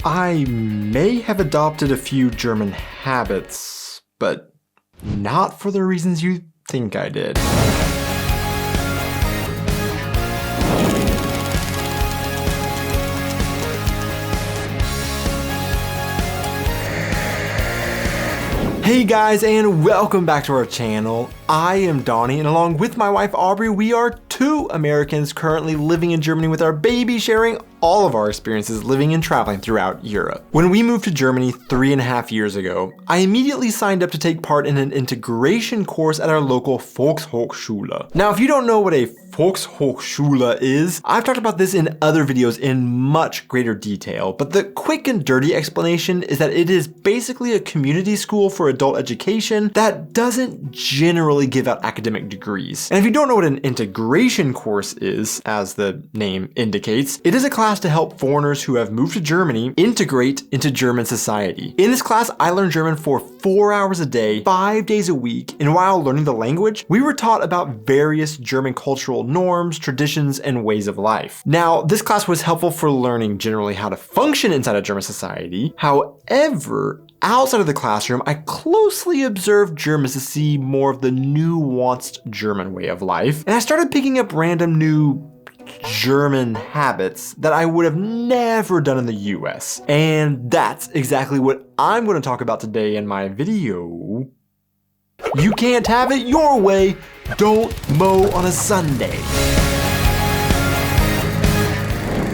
I may have adopted a few German habits, but not for the reasons you think I did. Hey guys, and welcome back to our channel. I am Donnie, and along with my wife Aubrey, we are two Americans currently living in Germany with our baby, sharing all of our experiences living and traveling throughout Europe. When we moved to Germany 3.5 years ago, I immediately signed up to take part in an integration course at our local Volkshochschule. Now, if you don't know what a Volkshochschule is, I've talked about this in other videos in much greater detail, but the quick and dirty explanation is that it is basically a community school for adult education that doesn't generally give out academic degrees. And if you don't know what an integration course is, as the name indicates, it is a class to help foreigners who have moved to Germany integrate into German society. In this class, I learned German for 4 hours a day, 5 days a week, and while learning the language, we were taught about various German cultural norms, traditions, and ways of life. Now, this class was helpful for learning generally how to function inside of German society. However, outside of the classroom, I closely observed Germans to see more of the nuanced German way of life, and I started picking up random new German habits that I would have never done in the US. And that's exactly what I'm going to talk about today in my video. You can't have it your way. Don't mow on a Sunday.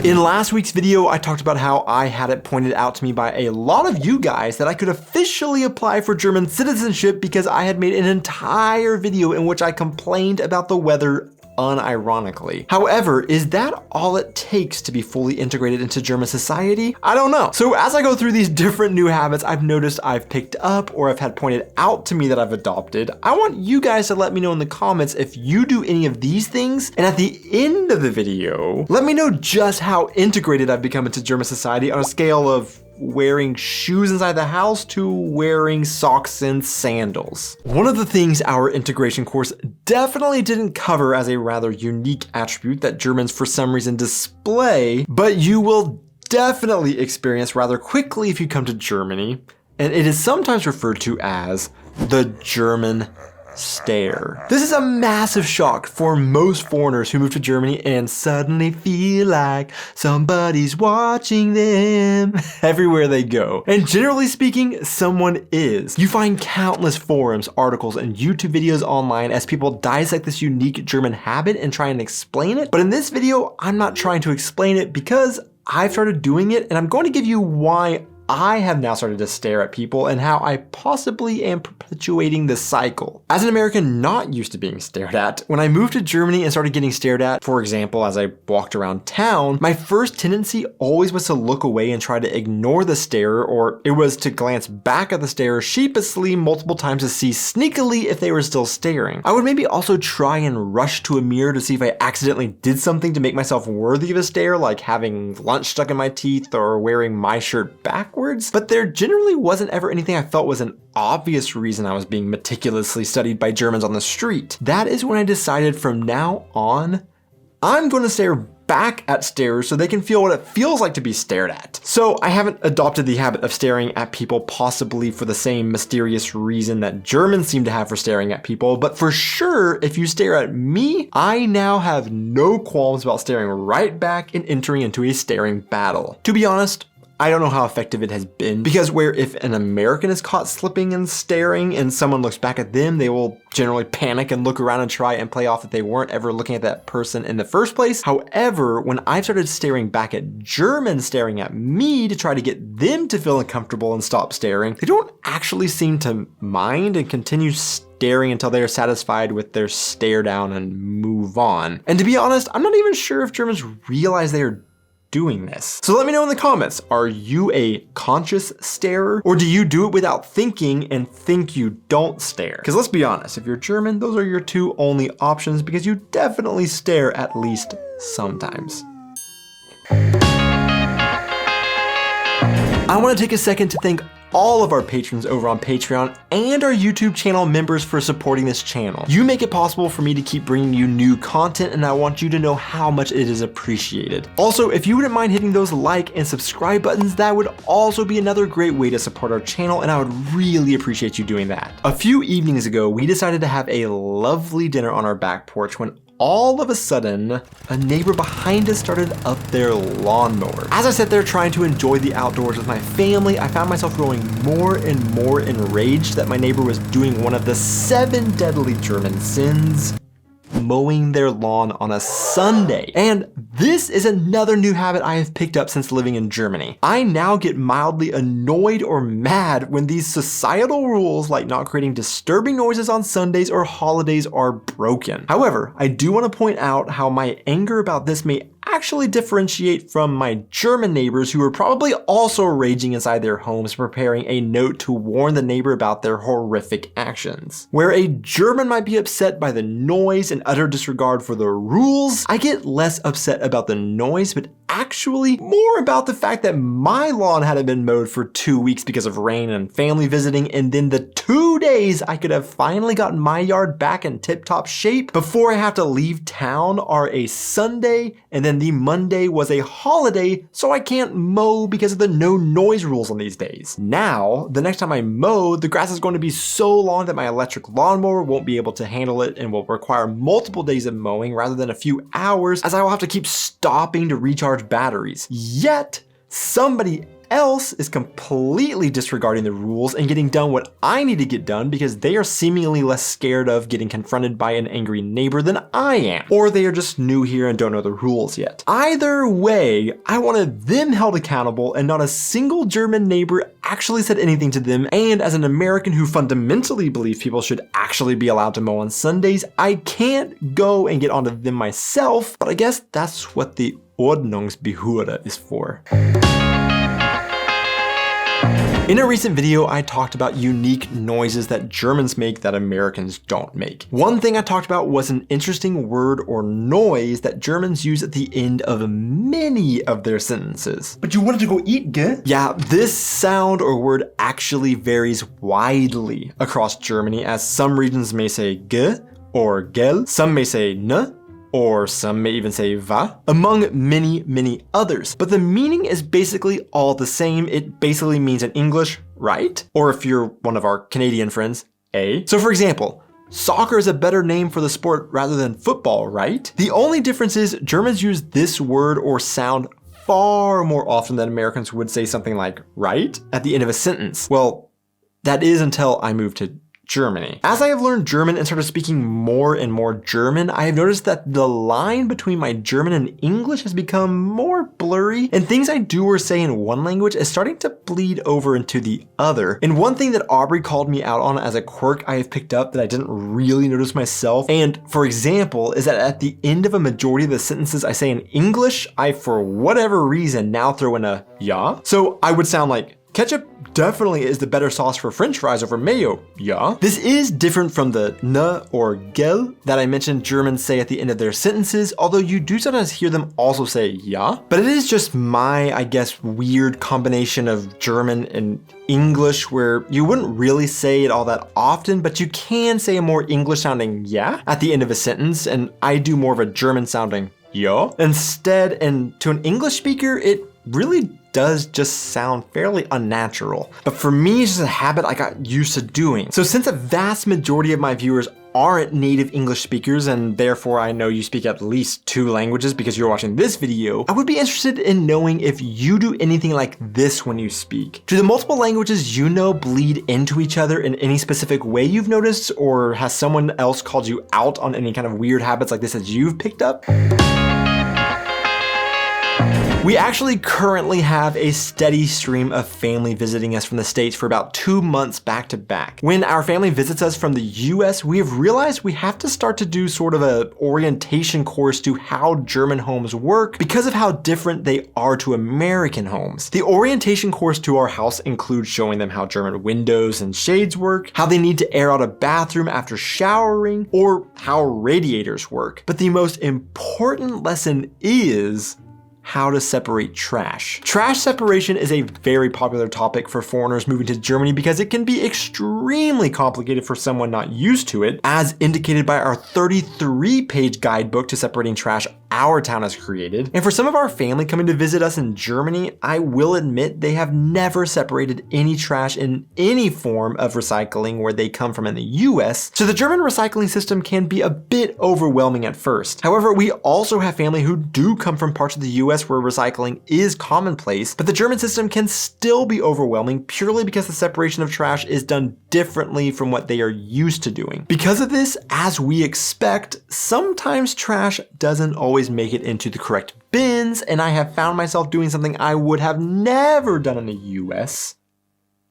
In last week's video, I talked about how I had it pointed out to me by a lot of you guys that I could officially apply for German citizenship because I had made an entire video in which I complained about the weather unironically. However, is that all it takes to be fully integrated into German society? I don't know. So as I go through these different new habits I've noticed I've picked up or have had pointed out to me that I've adopted, I want you guys to let me know in the comments if you do any of these things, and at the end of the video, let me know just how integrated I've become into German society on a scale of wearing shoes inside the house to wearing socks and sandals. One of the things our integration course definitely didn't cover as a rather unique attribute that Germans for some reason display, but you will definitely experience rather quickly if you come to Germany, and it is sometimes referred to as the German stare. This is a massive shock for most foreigners who move to Germany and suddenly feel like somebody's watching them everywhere they go. And generally speaking, someone is. You find countless forums, articles, and YouTube videos online as people dissect this unique German habit and try and explain it. But in this video, I'm not trying to explain it because I've started doing it, and I'm going to give you why I have now started to stare at people and how I possibly am perpetuating the cycle. As an American not used to being stared at, when I moved to Germany and started getting stared at, for example, as I walked around town, my first tendency always was to look away and try to ignore the stare, or it was to glance back at the stare sheepishly multiple times to see sneakily if they were still staring. I would maybe also try and rush to a mirror to see if I accidentally did something to make myself worthy of a stare, like having lunch stuck in my teeth or wearing my shirt backwards. But there generally wasn't ever anything I felt was an obvious reason I was being meticulously studied by Germans on the street. That is when I decided from now on, I'm going to stare back at starers so they can feel what it feels like to be stared at. So I haven't adopted the habit of staring at people possibly for the same mysterious reason that Germans seem to have for staring at people, but for sure, if you stare at me, I now have no qualms about staring right back and entering into a staring battle. To be honest, I don't know how effective it has been, because where if an American is caught slipping and staring and someone looks back at them, they will generally panic and look around and try and play off that they weren't ever looking at that person in the first place. However, when I've started staring back at Germans staring at me to try to get them to feel uncomfortable and stop staring, they don't actually seem to mind and continue staring until they are satisfied with their stare down and move on. And to be honest, I'm not even sure if Germans realize they are doing this. So let me know in the comments, are you a conscious starer, or do you do it without thinking and think you don't stare? Because let's be honest, if you're German, those are your two only options, because you definitely stare at least sometimes. I want to take a second to thank all of our patrons over on Patreon and our YouTube channel members for supporting this channel. You make it possible for me to keep bringing you new content, and I want you to know how much it is appreciated. Also, if you wouldn't mind hitting those like and subscribe buttons, that would also be another great way to support our channel, and I would really appreciate you doing that. A few evenings ago, we decided to have a lovely dinner on our back porch when all of a sudden, a neighbor behind us started up their lawnmower. As I sat there trying to enjoy the outdoors with my family, I found myself growing more and more enraged that my neighbor was doing one of the 7 deadly German sins: mowing their lawn on a Sunday. And this is another new habit I have picked up since living in Germany. I now get mildly annoyed or mad when these societal rules like not creating disturbing noises on Sundays or holidays are broken. However, I do want to point out how my anger about this may actually differentiate from my German neighbors who are probably also raging inside their homes, preparing a note to warn the neighbor about their horrific actions. Where a German might be upset by the noise and utter disregard for the rules, I get less upset about the noise, but actually more about the fact that my lawn hadn't been mowed for 2 weeks because of rain and family visiting, and then the 2 days I could have finally gotten my yard back in tip-top shape before I have to leave town are a Sunday, and then the Monday was a holiday, so I can't mow because of the no noise rules on these days. Now, the next time I mow, the grass is going to be so long that my electric lawnmower won't be able to handle it and will require multiple days of mowing rather than a few hours, as I will have to keep stopping to recharge batteries. Yet, somebody else is completely disregarding the rules and getting done what I need to get done because they are seemingly less scared of getting confronted by an angry neighbor than I am. Or they are just new here and don't know the rules yet. Either way, I wanted them held accountable, and not a single German neighbor actually said anything to them. And as an American who fundamentally believes people should actually be allowed to mow on Sundays, I can't go and get onto them myself, but I guess that's what the Ordnungsbehörde is for. In a recent video, I talked about unique noises that Germans make that Americans don't make. One thing I talked about was an interesting word or noise that Germans use at the end of many of their sentences. But you wanted to go eat, gell? Yeah, this sound or word actually varies widely across Germany, as some regions may say ge or gel, some may say ne, or some may even say va, among many others. But the meaning is basically all the same. It basically means in English, right? Or if you're one of our Canadian friends, eh? So for example, soccer is a better name for the sport rather than football, right? The only difference is Germans use this word or sound far more often than Americans would say something like right at the end of a sentence. Well, that is until I moved to Germany. As I have learned German and started speaking more and more German, I have noticed that the line between my German and English has become more blurry, and things I do or say in one language is starting to bleed over into the other. And one thing that Aubrey called me out on as a quirk I have picked up that I didn't really notice myself, and for example, is that at the end of a majority of the sentences I say in English, I for whatever reason now throw in a ja. So I would sound like, ketchup definitely is the better sauce for French fries over mayo, yeah? This is different from the ne or gel that I mentioned Germans say at the end of their sentences, although you do sometimes hear them also say ja. But it is just my, I guess, weird combination of German and English where you wouldn't really say it all that often, but you can say a more English sounding yeah at the end of a sentence, and I do more of a German sounding ja instead, and to an English speaker, it really does just sound fairly unnatural. But for me, it's just a habit I got used to doing. So since a vast majority of my viewers aren't native English speakers, and therefore I know you speak at least 2 languages because you're watching this video, I would be interested in knowing if you do anything like this when you speak. Do the multiple languages you know bleed into each other in any specific way you've noticed, or has someone else called you out on any kind of weird habits like this that you've picked up? We actually currently have a steady stream of family visiting us from the States for about 2 months back to back. When our family visits us from the US, we have realized we have to start to do sort of an orientation course to how German homes work because of how different they are to American homes. The orientation course to our house includes showing them how German windows and shades work, how they need to air out a bathroom after showering, or how radiators work. But the most important lesson is how to separate trash. Trash separation is a very popular topic for foreigners moving to Germany because it can be extremely complicated for someone not used to it, as indicated by our 33-page guidebook to separating trash our town has created. And for some of our family coming to visit us in Germany, I will admit they have never separated any trash in any form of recycling where they come from in the US, so the German recycling system can be a bit overwhelming at first. However, we also have family who do come from parts of the US where recycling is commonplace, but the German system can still be overwhelming purely because the separation of trash is done differently from what they are used to doing. Because of this, as we expect, sometimes trash doesn't always make it into the correct bins, and I have found myself doing something I would have never done in the US,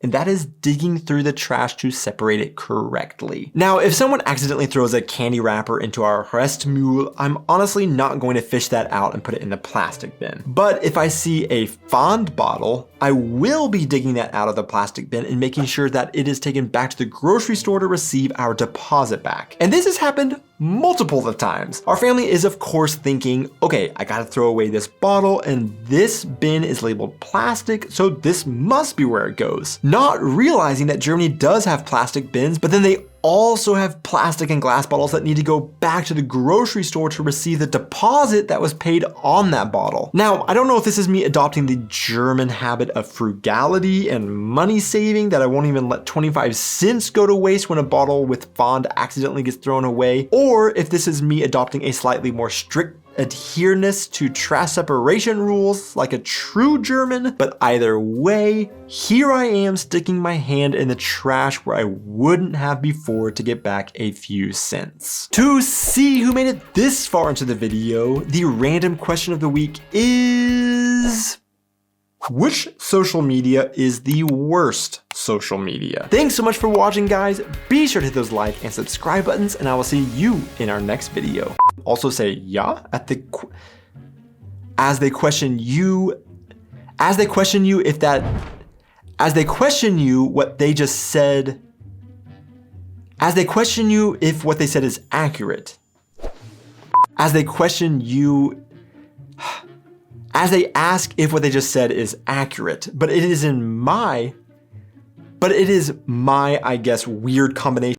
and that is digging through the trash to separate it correctly. Now, if someone accidentally throws a candy wrapper into our Restmüll, I'm honestly not going to fish that out and put it in the plastic bin. But if I see a fond bottle, I will be digging that out of the plastic bin and making sure that it is taken back to the grocery store to receive our deposit back. And this has happened multiple of times. Our family is of course thinking, okay, I gotta throw away this bottle and this bin is labeled plastic, so this must be where it goes. Not realizing that Germany does have plastic bins, but then they also have plastic and glass bottles that need to go back to the grocery store to receive the deposit that was paid on that bottle. Now, I don't know if this is me adopting the German habit of frugality and money saving, that I won't even let 25 cents go to waste when a bottle with fond accidentally gets thrown away, or if this is me adopting a slightly more strict adherence to trash separation rules like a true German, but either way, here I am sticking my hand in the trash where I wouldn't have before to get back a few cents. To see who made it this far into the video, the random question of the week is: which social media is the worst social media? Thanks so much for watching, guys. Be sure to hit those like and subscribe buttons, and I will see you in our next video. Also say "ja" at the as they question you what they just said, as they question you if what they said is accurate, as they question you, as they ask if what they just said is accurate, but it is my, I guess, weird combination